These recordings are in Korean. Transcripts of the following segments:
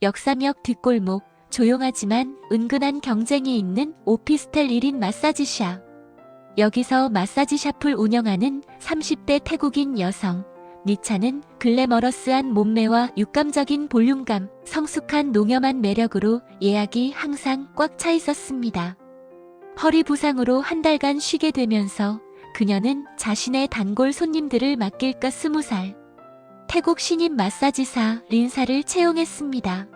역삼역 뒷골목, 조용하지만 은근한 경쟁이 있는 오피스텔 1인 마사지샵. 여기서 마사지샵을 운영하는 30대 태국인 여성 니차는 글래머러스한 몸매와 육감적인 볼륨감, 성숙한 농염한 매력으로 예약이 항상 꽉 차 있었습니다. 허리 부상으로 한 달간 쉬게 되면서 그녀는 자신의 단골 손님들을 맡길까 20살 태국 신임 마사지사 린사를 채용했습니다.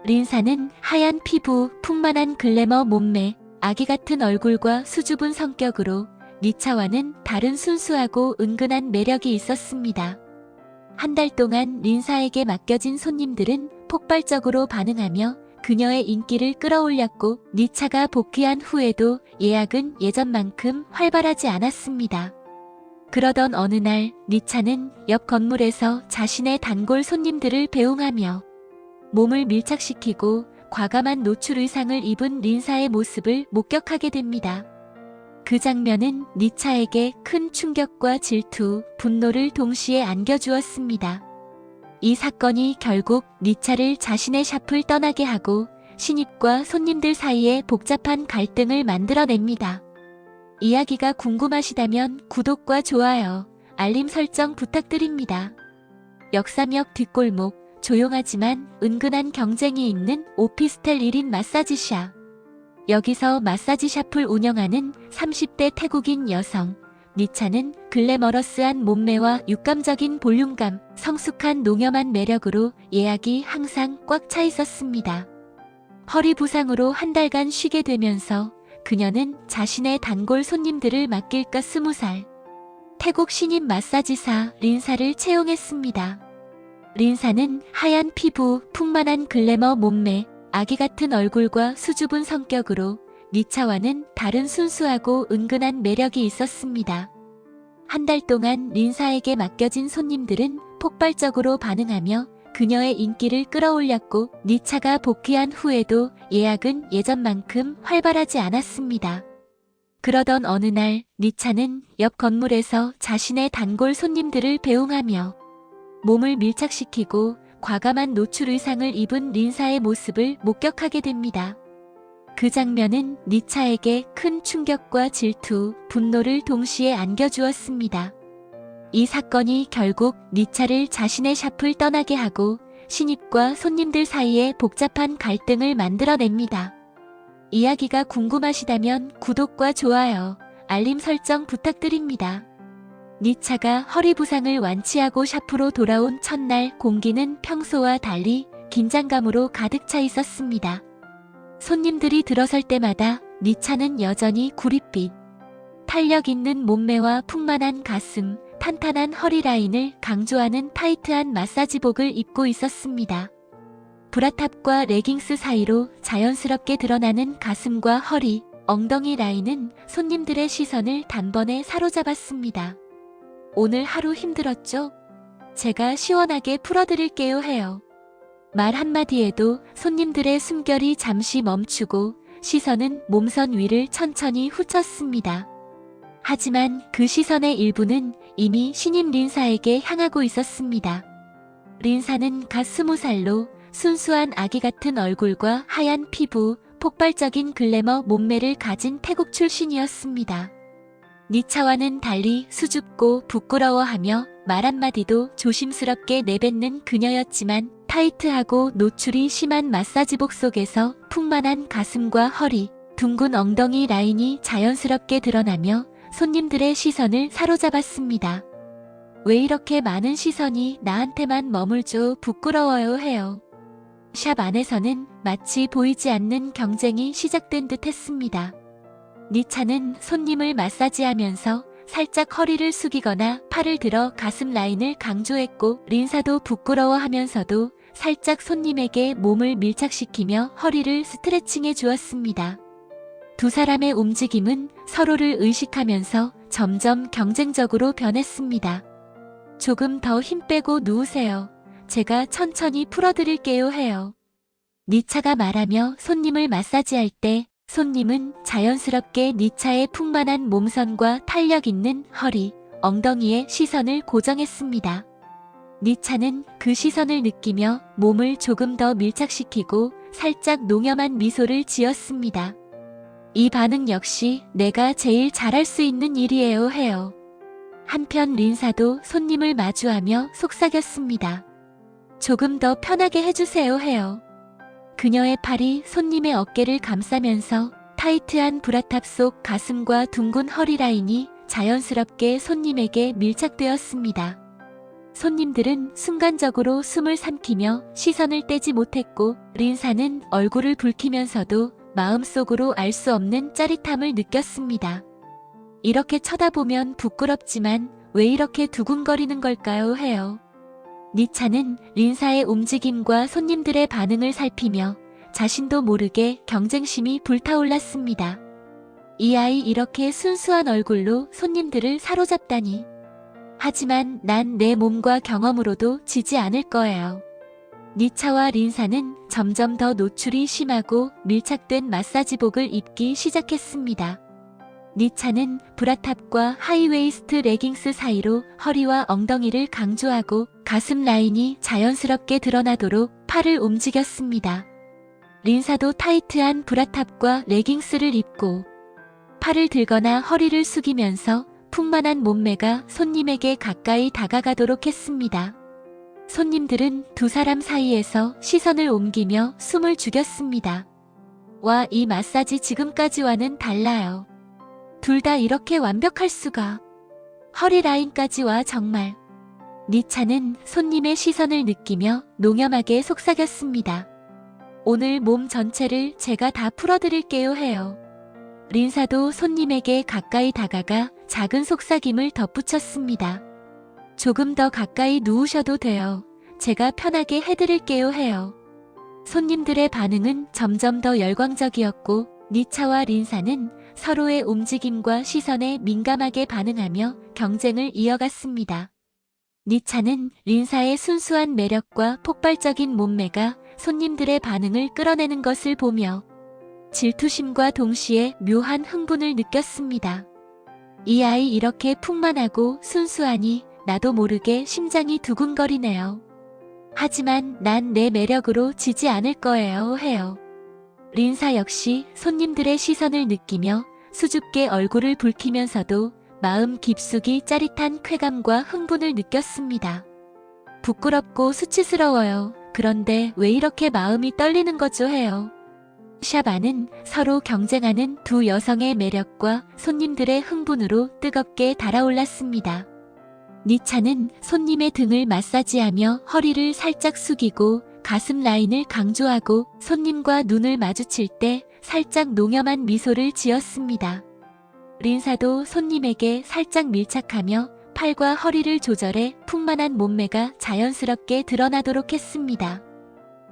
린사는 하얀 피부, 풍만한 글래머 몸매, 아기 같은 얼굴과 수줍은 성격으로 니차와는 다른 순수하고 은근한 매력이 있었습니다. 한 달 동안 린사에게 맡겨진 손님들은 폭발적으로 반응하며 그녀의 인기를 끌어올렸고 니차가 복귀한 후에도 예약은 예전만큼 활발하지 않았습니다. 그러던 어느 날 니차는 옆 건물에서 자신의 단골 손님들을 배웅하며 몸을 밀착시키고 과감한 노출 의상을 입은 린사의 모습을 목격하게 됩니다. 그 장면은 니차에게 큰 충격과 질투, 분노를 동시에 안겨주었습니다. 이 사건이 결국 니차를 자신의 샵을 떠나게 하고 신입과 손님들 사이에 복잡한 갈등을 만들어냅니다. 이야기가 궁금하시다면 구독과 좋아요, 알림 설정 부탁드립니다. 역삼역 뒷골목, 조용하지만 은근한 경쟁이 있는 오피스텔 1인 마사지샵. 여기서 마사지샵을 운영하는 30대 태국인 여성 니차는 글래머러스한 몸매와 육감적인 볼륨감, 성숙한 농염한 매력으로 예약이 항상 꽉 차 있었습니다. 허리 부상으로 한 달간 쉬게 되면서 그녀는 자신의 단골 손님들을 맡길까 20살 태국 신임 마사지사 린사를 채용했습니다. 린사는 하얀 피부, 풍만한 글래머 몸매, 아기 같은 얼굴과 수줍은 성격으로 니차와는 다른 순수하고 은근한 매력이 있었습니다. 한 달 동안 린사에게 맡겨진 손님들은 폭발적으로 반응하며 그녀의 인기를 끌어올렸고 니차가 복귀한 후에도 예약은 예전만큼 활발하지 않았습니다. 그러던 어느 날 니차는 옆 건물에서 자신의 단골 손님들을 배웅하며 몸을 밀착시키고 과감한 노출 의상을 입은 린사의 모습을 목격하게 됩니다. 그 장면은 니차에게 큰 충격과 질투, 분노를 동시에 안겨주었습니다. 이 사건이 결국 니차를 자신의 샵을 떠나게 하고 신입과 손님들 사이에 복잡한 갈등을 만들어냅니다. 이야기가 궁금하시다면 구독과 좋아요, 알림 설정 부탁드립니다. 니차가 허리 부상을 완치하고 샵으로 돌아온 첫날 공기는 평소와 달리 긴장감으로 가득 차 있었습니다. 손님들이 들어설 때마다 니차는 여전히 구릿빛, 탄력 있는 몸매와 풍만한 가슴, 탄탄한 허리 라인을 강조하는 타이트한 마사지복을 입고 있었습니다. 브라탑과 레깅스 사이로 자연스럽게 드러나는 가슴과 허리, 엉덩이 라인은 손님들의 시선을 단번에 사로잡았습니다. 오늘 하루 힘들었죠? 제가 시원하게 풀어드릴게요 해요. 말 한마디에도 손님들의 숨결이 잠시 멈추고 시선은 몸선 위를 천천히 훑었습니다. 하지만 그 시선의 일부는 이미 신임 린사에게 향하고 있었습니다. 린사는 갓 20살로 순수한 아기 같은 얼굴과 하얀 피부, 폭발적인 글래머 몸매를 가진 태국 출신이었습니다. 니차와는 달리 수줍고 부끄러워하며 말 한마디도 조심스럽게 내뱉는 그녀였지만 타이트하고 노출이 심한 마사지복 속에서 풍만한 가슴과 허리, 둥근 엉덩이 라인이 자연스럽게 드러나며 손님들의 시선을 사로잡았습니다. 왜 이렇게 많은 시선이 나한테만 머물죠? 부끄러워요 해요. 샵 안에서는 마치 보이지 않는 경쟁이 시작된 듯 했습니다. 니차는 손님을 마사지하면서 살짝 허리를 숙이거나 팔을 들어 가슴 라인을 강조했고 린사도 부끄러워하면서도 살짝 손님에게 몸을 밀착시키며 허리를 스트레칭해 주었습니다. 두 사람의 움직임은 서로를 의식하면서 점점 경쟁적으로 변했습니다. 조금 더 힘 빼고 누우세요. 제가 천천히 풀어드릴게요 해요. 니차가 말하며 손님을 마사지할 때 손님은 자연스럽게 니차의 풍만한 몸선과 탄력 있는 허리, 엉덩이에 시선을 고정했습니다. 니차는 그 시선을 느끼며 몸을 조금 더 밀착시키고 살짝 농염한 미소를 지었습니다. 이 반응 역시 내가 제일 잘할 수 있는 일이에요 해요. 한편 린사도 손님을 마주하며 속삭였습니다. 조금 더 편하게 해주세요 해요. 그녀의 팔이 손님의 어깨를 감싸면서 타이트한 브라탑 속 가슴과 둥근 허리 라인이 자연스럽게 손님에게 밀착되었습니다. 손님들은 순간적으로 숨을 삼키며 시선을 떼지 못했고 린사는 얼굴을 붉히면서도 마음속으로 알 수 없는 짜릿함을 느꼈습니다. 이렇게 쳐다보면 부끄럽지만 왜 이렇게 두근거리는 걸까요 해요. 니차는 린사의 움직임과 손님들의 반응을 살피며 자신도 모르게 경쟁심이 불타올랐습니다. 이 아이 이렇게 순수한 얼굴로 손님들을 사로잡다니. 하지만 난 내 몸과 경험으로도 지지 않을 거예요. 니차와 린사는 점점 더 노출이 심하고 밀착된 마사지복을 입기 시작했습니다. 니차는 브라탑과 하이웨이스트 레깅스 사이로 허리와 엉덩이를 강조하고 가슴 라인이 자연스럽게 드러나도록 팔을 움직였습니다. 린사도 타이트한 브라탑과 레깅스를 입고 팔을 들거나 허리를 숙이면서 풍만한 몸매가 손님에게 가까이 다가가도록 했습니다. 손님들은 두 사람 사이에서 시선을 옮기며 숨을 죽였습니다. 와, 이 마사지 지금까지와는 달라요. 둘 다 이렇게 완벽할 수가. 허리 라인까지 와 정말. 니차는 손님의 시선을 느끼며 농염하게 속삭였습니다. 오늘 몸 전체를 제가 다 풀어드릴게요 해요. 린사도 손님에게 가까이 다가가 작은 속삭임을 덧붙였습니다. 조금 더 가까이 누우셔도 돼요. 제가 편하게 해드릴게요 해요. 손님들의 반응은 점점 더 열광적이었고 니차와 린사는 서로의 움직임과 시선에 민감하게 반응하며 경쟁을 이어갔습니다. 니차는 린사의 순수한 매력과 폭발적인 몸매가 손님들의 반응을 끌어내는 것을 보며 질투심과 동시에 묘한 흥분을 느꼈습니다. 이 아이 이렇게 풍만하고 순수하니 나도 모르게 심장이 두근거리네요. 하지만 난 내 매력으로 지지 않을 거예요 해요. 린사 역시 손님들의 시선을 느끼며 수줍게 얼굴을 붉히면서도 마음 깊숙이 짜릿한 쾌감과 흥분을 느꼈습니다. 부끄럽고 수치스러워요. 그런데 왜 이렇게 마음이 떨리는 거죠 해요. 샵 안은 서로 경쟁하는 두 여성의 매력과 손님들의 흥분으로 뜨겁게 달아올랐습니다. 니차는 손님의 등을 마사지하며 허리를 살짝 숙이고 가슴 라인을 강조하고 손님과 눈을 마주칠 때 살짝 농염한 미소를 지었습니다. 린사도 손님에게 살짝 밀착하며 팔과 허리를 조절해 풍만한 몸매가 자연스럽게 드러나도록 했습니다.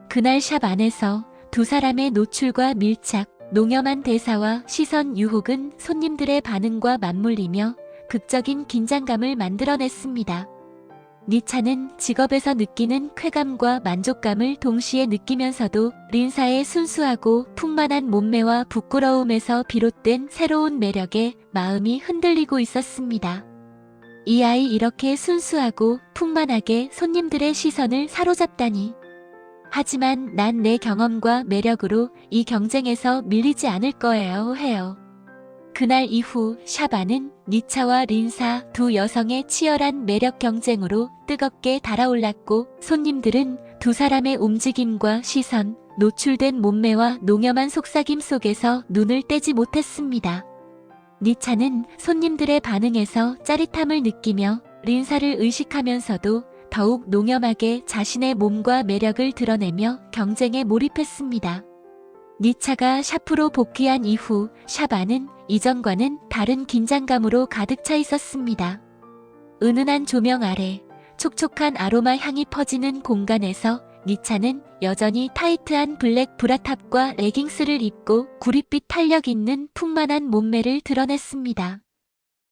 그날 샵 안에서 두 사람의 노출과 밀착, 농염한 대사와 시선 유혹은 손님들의 반응과 맞물리며 극적인 긴장감을 만들어냈습니다. 니차는 직업에서 느끼는 쾌감과 만족감을 동시에 느끼면서도 린사의 순수하고 풍만한 몸매와 부끄러움에서 비롯된 새로운 매력에 마음이 흔들리고 있었습니다. 이 아이 이렇게 순수하고 풍만하게 손님들의 시선을 사로잡다니. 하지만 난 내 경험과 매력으로 이 경쟁에서 밀리지 않을 거예요 해요. 그날 이후 샵 안은 니차와 린사 두 여성의 치열한 매력 경쟁으로 뜨겁게 달아올랐고 손님들은 두 사람의 움직임과 시선, 노출된 몸매와 농염한 속삭임 속에서 눈을 떼지 못했습니다. 니차는 손님들의 반응에서 짜릿함을 느끼며 린사를 의식하면서도 더욱 농염하게 자신의 몸과 매력을 드러내며 경쟁에 몰입했습니다. 니차가 샵으로 복귀한 이후 샵 안은 이전과는 다른 긴장감으로 가득 차 있었습니다. 은은한 조명 아래 촉촉한 아로마 향이 퍼지는 공간에서 니차는 여전히 타이트한 블랙 브라탑과 레깅스를 입고 구릿빛 탄력 있는 풍만한 몸매를 드러냈습니다.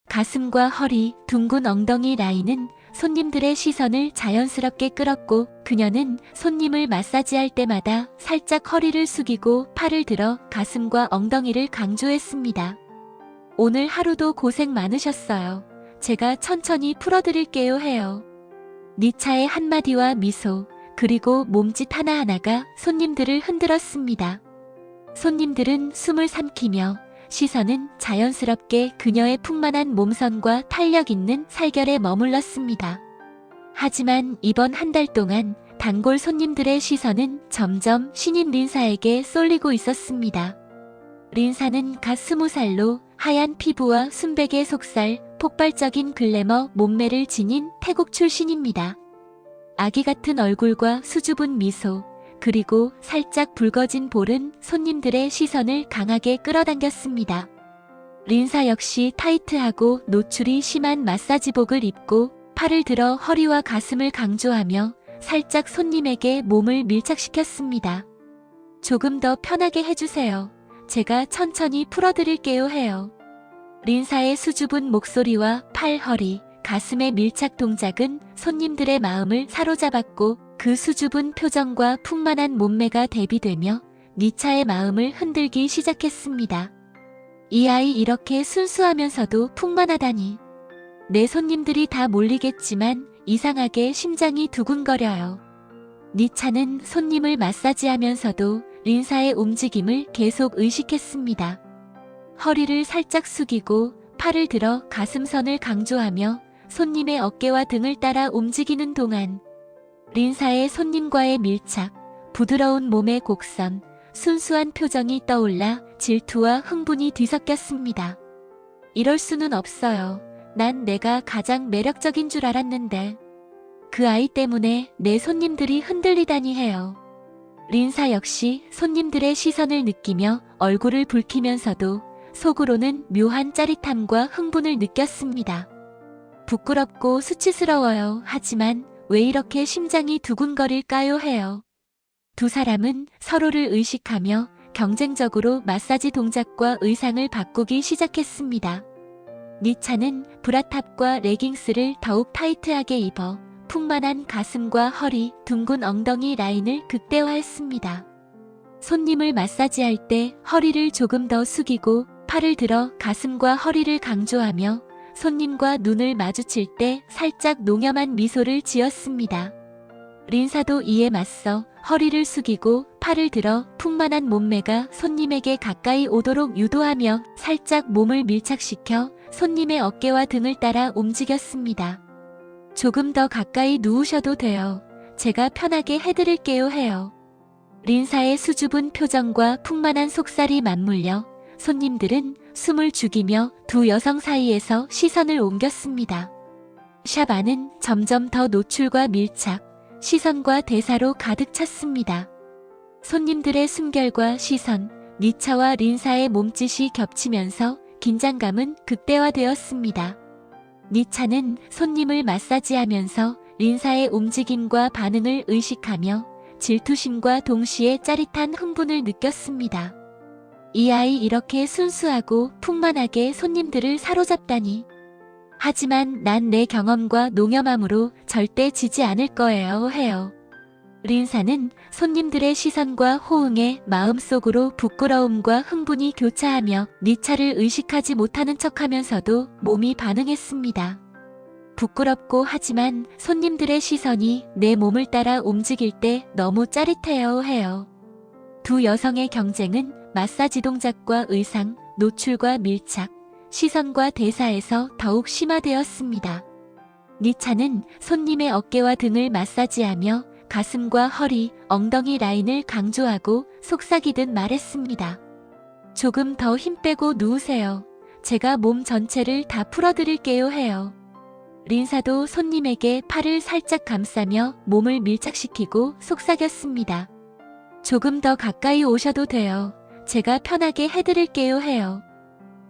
가슴과 허리, 둥근 엉덩이 라인은 손님들의 시선을 자연스럽게 끌었고 그녀는 손님을 마사지할 때마다 살짝 허리를 숙이고 팔을 들어 가슴과 엉덩이를 강조했습니다. 오늘 하루도 고생 많으셨어요. 제가 천천히 풀어드릴게요 해요. 니차의 한마디와 미소, 그리고 몸짓 하나하나가 손님들을 흔들었습니다. 손님들은 숨을 삼키며 시선은 자연스럽게 그녀의 풍만한 몸선과 탄력 있는 살결에 머물렀습니다. 하지만 이번 한 달 동안 단골 손님들의 시선은 점점 신인 린사에게 쏠리고 있었습니다. 린사는 갓 20살로 하얀 피부와 순백의 속살, 폭발적인 글래머 몸매를 지닌 태국 출신입니다. 아기 같은 얼굴과 수줍은 미소, 그리고 살짝 붉어진 볼은 손님들의 시선을 강하게 끌어당겼습니다. 린사 역시 타이트하고 노출이 심한 마사지복을 입고 팔을 들어 허리와 가슴을 강조하며 살짝 손님에게 몸을 밀착시켰습니다. 조금 더 편하게 해주세요. 제가 천천히 풀어드릴게요 해요. 린사의 수줍은 목소리와 팔, 허리, 가슴의 밀착 동작은 손님들의 마음을 사로잡았고 그 수줍은 표정과 풍만한 몸매가 대비되며 니차의 마음을 흔들기 시작했습니다. 이 아이 이렇게 순수하면서도 풍만하다니. 내 손님들이 다 몰리겠지만 이상하게 심장이 두근거려요. 니차는 손님을 마사지하면서도 린사의 움직임을 계속 의식했습니다. 허리를 살짝 숙이고 팔을 들어 가슴선을 강조하며 손님의 어깨와 등을 따라 움직이는 동안 린사의 손님과의 밀착, 부드러운 몸의 곡선, 순수한 표정이 떠올라 질투와 흥분이 뒤섞였습니다. 이럴 수는 없어요. 난 내가 가장 매력적인 줄 알았는데. 그 아이 때문에 내 손님들이 흔들리다니 해요. 린사 역시 손님들의 시선을 느끼며 얼굴을 붉히면서도 속으로는 묘한 짜릿함과 흥분을 느꼈습니다. 부끄럽고 수치스러워요. 하지만 왜 이렇게 심장이 두근거릴까요 해요. 두 사람은 서로를 의식하며 경쟁적으로 마사지 동작과 의상을 바꾸기 시작했습니다. 니차는 브라탑과 레깅스를 더욱 타이트하게 입어 풍만한 가슴과 허리, 둥근 엉덩이 라인을 극대화했습니다. 손님을 마사지할 때 허리를 조금 더 숙이고 팔을 들어 가슴과 허리를 강조하며 손님과 눈을 마주칠 때 살짝 농염한 미소를 지었습니다. 린사도 이에 맞서 허리를 숙이고 팔을 들어 풍만한 몸매가 손님에게 가까이 오도록 유도하며 살짝 몸을 밀착시켜 손님의 어깨와 등을 따라 움직였습니다. 조금 더 가까이 누우셔도 돼요. 제가 편하게 해드릴게요 해요. 린사의 수줍은 표정과 풍만한 속살이 맞물려 손님들은 숨을 죽이며 두 여성 사이에서 시선을 옮겼습니다. 샵 안은 점점 더 노출과 밀착, 시선과 대사로 가득 찼습니다. 손님들의 숨결과 시선, 니차와 린사의 몸짓이 겹치면서 긴장감은 극대화되었습니다. 니차는 손님을 마사지하면서 린사의 움직임과 반응을 의식하며 질투심과 동시에 짜릿한 흥분을 느꼈습니다. 이 아이 이렇게 순수하고 풍만하게 손님들을 사로잡다니. 하지만 난 내 경험과 농염함으로 절대 지지 않을 거예요 해요. 린사는 손님들의 시선과 호응에 마음속으로 부끄러움과 흥분이 교차하며 니차를 의식하지 못하는 척하면서도 몸이 반응했습니다. 부끄럽고 하지만 손님들의 시선이 내 몸을 따라 움직일 때 너무 짜릿해요 해요. 두 여성의 경쟁은 마사지 동작과 의상, 노출과 밀착, 시선과 대사에서 더욱 심화되었습니다. 니차는 손님의 어깨와 등을 마사지하며 가슴과 허리, 엉덩이 라인을 강조하고 속삭이듯 말했습니다. 조금 더 힘 빼고 누우세요. 제가 몸 전체를 다 풀어드릴게요 해요. 린사도 손님에게 팔을 살짝 감싸며 몸을 밀착시키고 속삭였습니다. 조금 더 가까이 오셔도 돼요. 제가 편하게 해드릴게요 해요.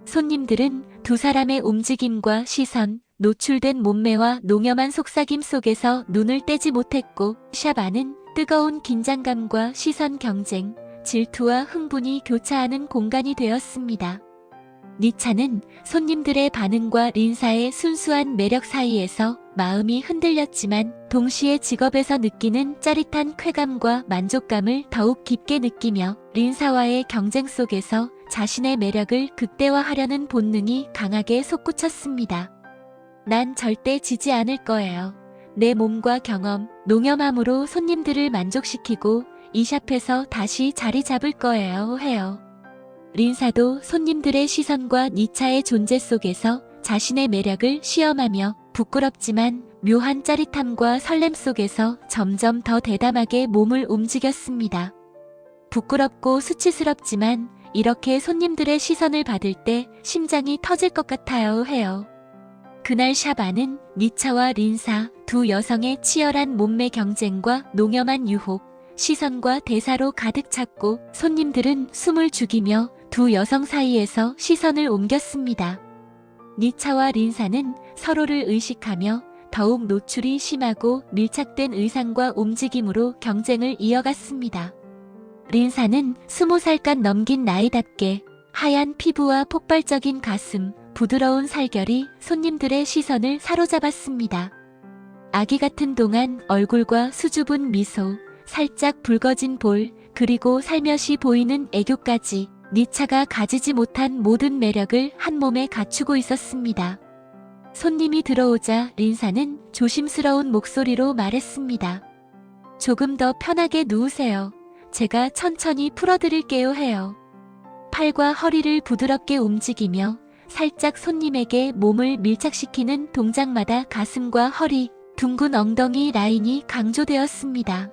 손님들은 두 사람의 움직임과 시선, 노출된 몸매와 농염한 속삭임 속에서 눈을 떼지 못했고 샵 안은 뜨거운 긴장감과 시선 경쟁, 질투와 흥분이 교차하는 공간이 되었습니다. 니차는 손님들의 반응과 린사의 순수한 매력 사이에서 마음이 흔들렸지만 동시에 직업에서 느끼는 짜릿한 쾌감과 만족감을 더욱 깊게 느끼며 린사와의 경쟁 속에서 자신의 매력을 극대화하려는 본능이 강하게 솟구쳤습니다. 난 절대 지지 않을 거예요. 내 몸과 경험, 농염함으로 손님들을 만족시키고 이 샵에서 다시 자리 잡을 거예요 해요. 린사도 손님들의 시선과 니차의 존재 속에서 자신의 매력을 시험하며 부끄럽지만 묘한 짜릿함과 설렘 속에서 점점 더 대담하게 몸을 움직였습니다. 부끄럽고 수치스럽지만 이렇게 손님들의 시선을 받을 때 심장이 터질 것 같아요 해요. 그날 샵 안은 니차와 린사 두 여성의 치열한 몸매 경쟁과 농염한 유혹, 시선과 대사로 가득 찼고 손님들은 숨을 죽이며 두 여성 사이에서 시선을 옮겼습니다. 니차와 린사는 서로를 의식하며 더욱 노출이 심하고 밀착된 의상과 움직임으로 경쟁을 이어갔습니다. 린사는 20살간 넘긴 나이답게 하얀 피부와 폭발적인 가슴, 부드러운 살결이 손님들의 시선을 사로잡았습니다. 아기 같은 동안 얼굴과 수줍은 미소, 살짝 붉어진 볼, 그리고 살며시 보이는 애교까지 니차가 가지지 못한 모든 매력을 한 몸에 갖추고 있었습니다. 손님이 들어오자 린사는 조심스러운 목소리로 말했습니다. 조금 더 편하게 누우세요. 제가 천천히 풀어드릴게요 해요. 팔과 허리를 부드럽게 움직이며 살짝 손님에게 몸을 밀착시키는 동작마다 가슴과 허리, 둥근 엉덩이 라인이 강조되었습니다.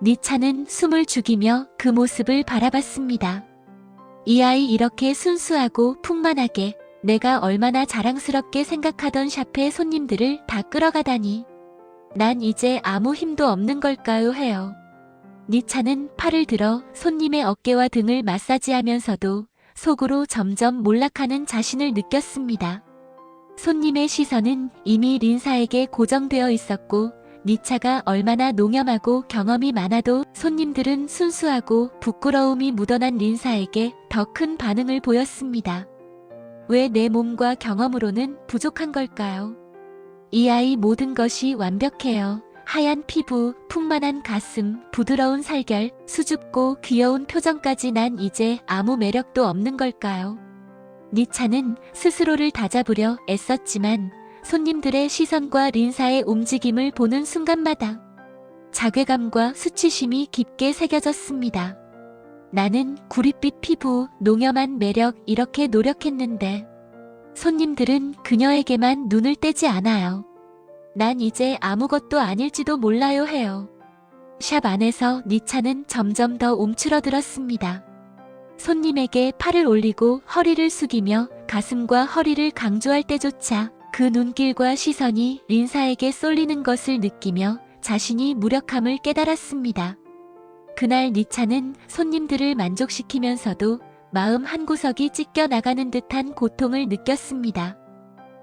니차는 숨을 죽이며 그 모습을 바라봤습니다. 이 아이 이렇게 순수하고 풍만하게 내가 얼마나 자랑스럽게 생각하던 샵의 손님들을 다 끌어가다니. 난 이제 아무 힘도 없는 걸까요 해요. 니차는 팔을 들어 손님의 어깨와 등을 마사지하면서도 속으로 점점 몰락하는 자신을 느꼈습니다. 손님의 시선은 이미 린사에게 고정되어 있었고 니차가 얼마나 농염하고 경험이 많아도 손님들은 순수하고 부끄러움이 묻어난 린사에게 더 큰 반응을 보였습니다. 왜 내 몸과 경험으로는 부족한 걸까요? 이 아이 모든 것이 완벽해요. 하얀 피부, 풍만한 가슴, 부드러운 살결, 수줍고 귀여운 표정까지 난 이제 아무 매력도 없는 걸까요? 니차는 스스로를 다잡으려 애썼지만 손님들의 시선과 린사의 움직임을 보는 순간마다 자괴감과 수치심이 깊게 새겨졌습니다. 나는 구릿빛 피부, 농염한 매력 이렇게 노력했는데 손님들은 그녀에게만 눈을 떼지 않아요. 난 이제 아무것도 아닐지도 몰라요 해요. 샵 안에서 니차는 점점 더 움츠러들었습니다. 손님에게 팔을 올리고 허리를 숙이며 가슴과 허리를 강조할 때조차 그 눈길과 시선이 린사에게 쏠리는 것을 느끼며 자신이 무력함을 깨달았습니다. 그날 니차는 손님들을 만족시키면서도 마음 한구석이 찢겨나가는 듯한 고통을 느꼈습니다.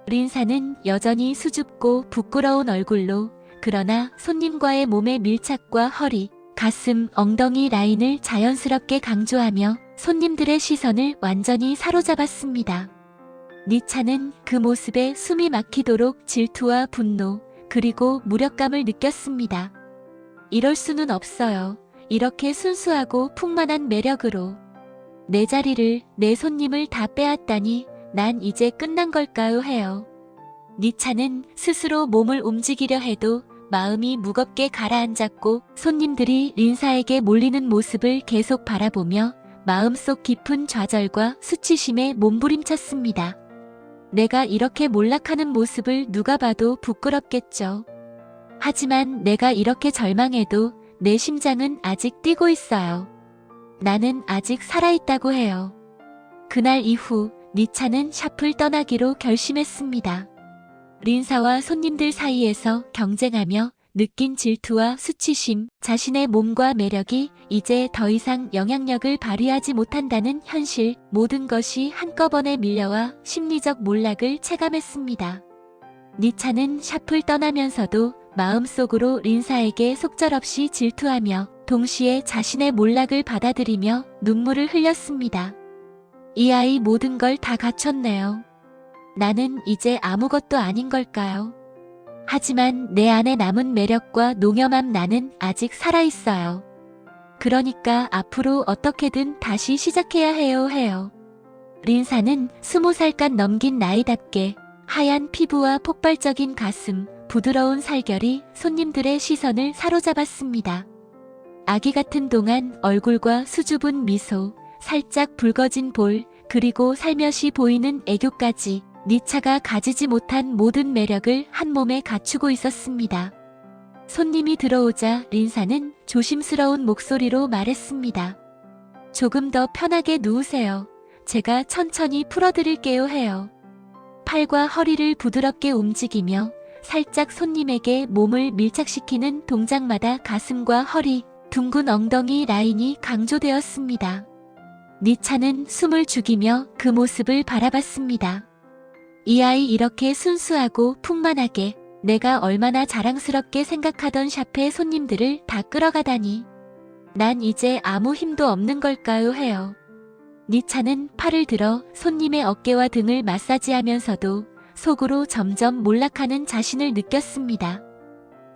린사는 여전히 수줍고 부끄러운 얼굴로 그러나 손님과의 몸의 밀착과 허리, 가슴, 엉덩이 라인을 자연스럽게 강조하며 손님들의 시선을 완전히 사로잡았습니다. 니차는 그 모습에 숨이 막히도록 질투와 분노, 그리고 무력감을 느꼈습니다. 이럴 수는 없어요. 이렇게 순수하고 풍만한 매력으로 내 자리를, 내 손님을 다 빼앗다니 난 이제 끝난 걸까요 해요. 니차는 스스로 몸을 움직이려 해도 마음이 무겁게 가라앉았고 손님들이 린사에게 몰리는 모습을 계속 바라보며 마음속 깊은 좌절과 수치심에 몸부림쳤습니다. 내가 이렇게 몰락하는 모습을 누가 봐도 부끄럽겠죠. 하지만 내가 이렇게 절망해도 내 심장은 아직 뛰고 있어요. 나는 아직 살아있다고 해요. 그날 이후 니차는 샵을 떠나기로 결심했습니다. 린사와 손님들 사이에서 경쟁하며 느낀 질투와 수치심, 자신의 몸과 매력이 이제 더 이상 영향력을 발휘하지 못한다는 현실, 모든 것이 한꺼번에 밀려와 심리적 몰락을 체감했습니다. 니차는 샵을 떠나면서도 마음속으로 린사에게 속절없이 질투하며 동시에 자신의 몰락을 받아들이며 눈물을 흘렸습니다. 이 아이 모든 걸 다 갖췄네요. 나는 이제 아무것도 아닌 걸까요? 하지만 내 안에 남은 매력과 농염한 나는 아직 살아있어요. 그러니까 앞으로 어떻게든 다시 시작해야 해요. 린사는 20살간 넘긴 나이답게 하얀 피부와 폭발적인 가슴, 부드러운 살결이 손님들의 시선을 사로잡았습니다. 아기 같은 동안 얼굴과 수줍은 미소, 살짝 붉어진 볼, 그리고 살며시 보이는 애교까지 니차가 가지지 못한 모든 매력을 한 몸에 갖추고 있었습니다. 손님이 들어오자 린사는 조심스러운 목소리로 말했습니다. 조금 더 편하게 누우세요. 제가 천천히 풀어드릴게요 해요. 팔과 허리를 부드럽게 움직이며 살짝 손님에게 몸을 밀착시키는 동작마다 가슴과 허리, 둥근 엉덩이 라인이 강조되었습니다. 니차는 숨을 죽이며 그 모습을 바라봤습니다. 이 아이 이렇게 순수하고 풍만하게 내가 얼마나 자랑스럽게 생각하던 샵의 손님들을 다 끌어가다니. 난 이제 아무 힘도 없는 걸까요 해요. 니차는 팔을 들어 손님의 어깨와 등을 마사지하면서도 속으로 점점 몰락하는 자신을 느꼈습니다.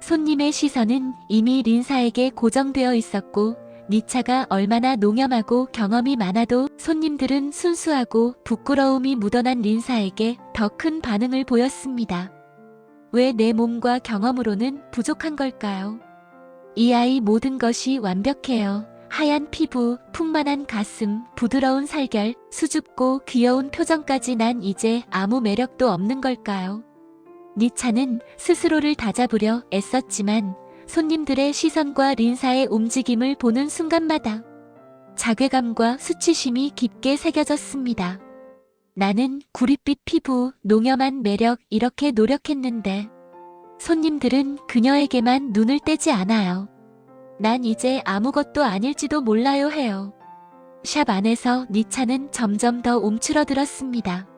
손님의 시선은 이미 린사에게 고정되어 있었고 니차가 얼마나 농염하고 경험이 많아도 손님들은 순수하고 부끄러움이 묻어난 린사에게 더 큰 반응을 보였습니다. 왜 내 몸과 경험으로는 부족한 걸까요? 이 아이 모든 것이 완벽해요. 하얀 피부, 풍만한 가슴, 부드러운 살결, 수줍고 귀여운 표정까지 난 이제 아무 매력도 없는 걸까요? 니차는 스스로를 다잡으려 애썼지만 손님들의 시선과 린사의 움직임을 보는 순간마다 자괴감과 수치심이 깊게 새겨졌습니다. 나는 구릿빛 피부, 농염한 매력 이렇게 노력했는데 손님들은 그녀에게만 눈을 떼지 않아요. 난 이제 아무것도 아닐지도 몰라요 해요. 샵 안에서 니차는 점점 더 움츠러들었습니다.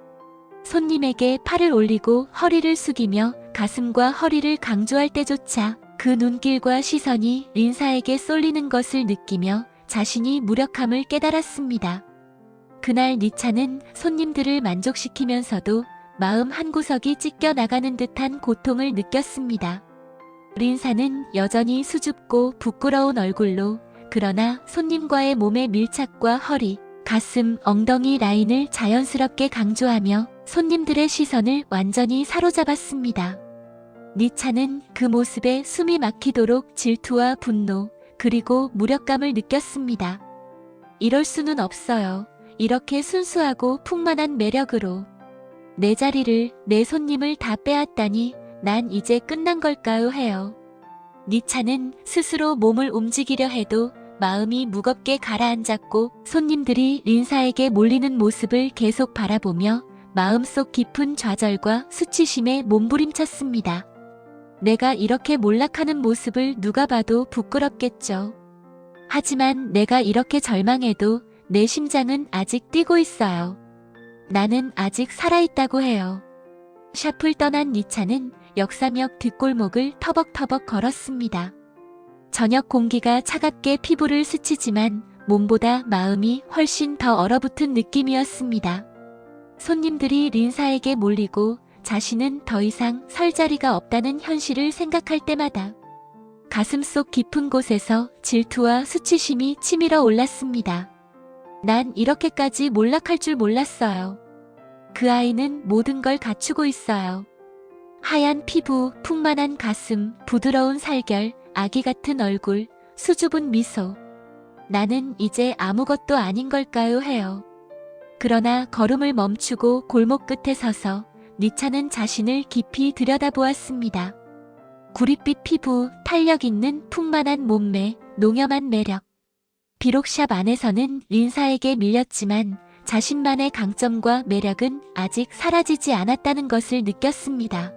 손님에게 팔을 올리고 허리를 숙이며 가슴과 허리를 강조할 때조차 그 눈길과 시선이 린사에게 쏠리는 것을 느끼며 자신이 무력함을 깨달았습니다. 그날 니차는 손님들을 만족시키면서도 마음 한구석이 찢겨나가는 듯한 고통을 느꼈습니다. 린사는 여전히 수줍고 부끄러운 얼굴로 그러나 손님과의 몸의 밀착과 허리, 가슴, 엉덩이 라인을 자연스럽게 강조하며 손님들의 시선을 완전히 사로잡았습니다. 니차는 그 모습에 숨이 막히도록 질투와 분노, 그리고 무력감을 느꼈습니다. 이럴 수는 없어요. 이렇게 순수하고 풍만한 매력으로 내 자리를, 내 손님을 다 빼앗다니 난 이제 끝난 걸까요 해요. 니차는 스스로 몸을 움직이려 해도 마음이 무겁게 가라앉았고 손님들이 린사에게 몰리는 모습을 계속 바라보며 마음속 깊은 좌절과 수치심에 몸부림쳤습니다. 내가 이렇게 몰락하는 모습을 누가 봐도 부끄럽겠죠. 하지만 내가 이렇게 절망해도 내 심장은 아직 뛰고 있어요. 나는 아직 살아있다고 해요. 샵을 떠난 니차는 역사역 뒷골목을 터벅터벅 걸었습니다. 저녁 공기가 차갑게 피부를 스치지만 몸보다 마음이 훨씬 더 얼어붙은 느낌이었습니다. 손님들이 린사에게 몰리고 자신은 더 이상 설 자리가 없다는 현실을 생각할 때마다 가슴속 깊은 곳에서 질투와 수치심이 치밀어 올랐습니다. 난 이렇게까지 몰락할 줄 몰랐어요. 그 아이는 모든 걸 갖추고 있어요. 하얀 피부, 풍만한 가슴, 부드러운 살결, 아기 같은 얼굴, 수줍은 미소. 나는 이제 아무것도 아닌 걸까요 해요. 그러나 걸음을 멈추고 골목 끝에 서서 니차는 자신을 깊이 들여다보았습니다. 구릿빛 피부, 탄력 있는 풍만한 몸매, 농염한 매력. 비록 샵 안에서는 린사에게 밀렸지만 자신만의 강점과 매력은 아직 사라지지 않았다는 것을 느꼈습니다.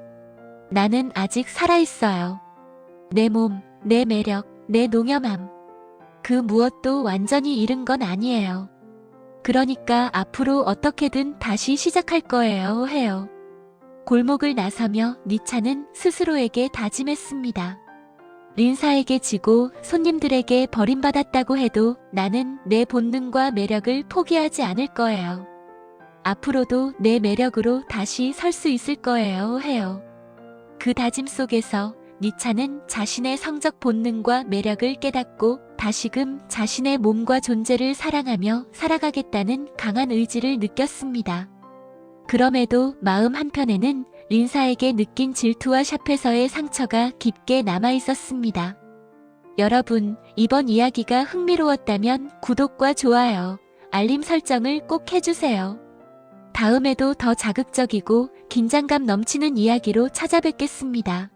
나는 아직 살아있어요. 내 몸, 내 매력, 내 농염함. 그 무엇도 완전히 잃은 건 아니에요. 그러니까 앞으로 어떻게든 다시 시작할 거예요 해요. 골목을 나서며 니차는 스스로에게 다짐했습니다. 린사에게 지고 손님들에게 버림받았다고 해도 나는 내 본능과 매력을 포기하지 않을 거예요. 앞으로도 내 매력으로 다시 설 수 있을 거예요 해요. 그 다짐 속에서 니차는 자신의 성적 본능과 매력을 깨닫고 다시금 자신의 몸과 존재를 사랑하며 살아가겠다는 강한 의지를 느꼈습니다. 그럼에도 마음 한편에는 린사에게 느낀 질투와 샵에서의 상처가 깊게 남아 있었습니다. 여러분, 이번 이야기가 흥미로웠다면 구독과 좋아요, 알림 설정을 꼭 해주세요. 다음에도 더 자극적이고 긴장감 넘치는 이야기로 찾아뵙겠습니다.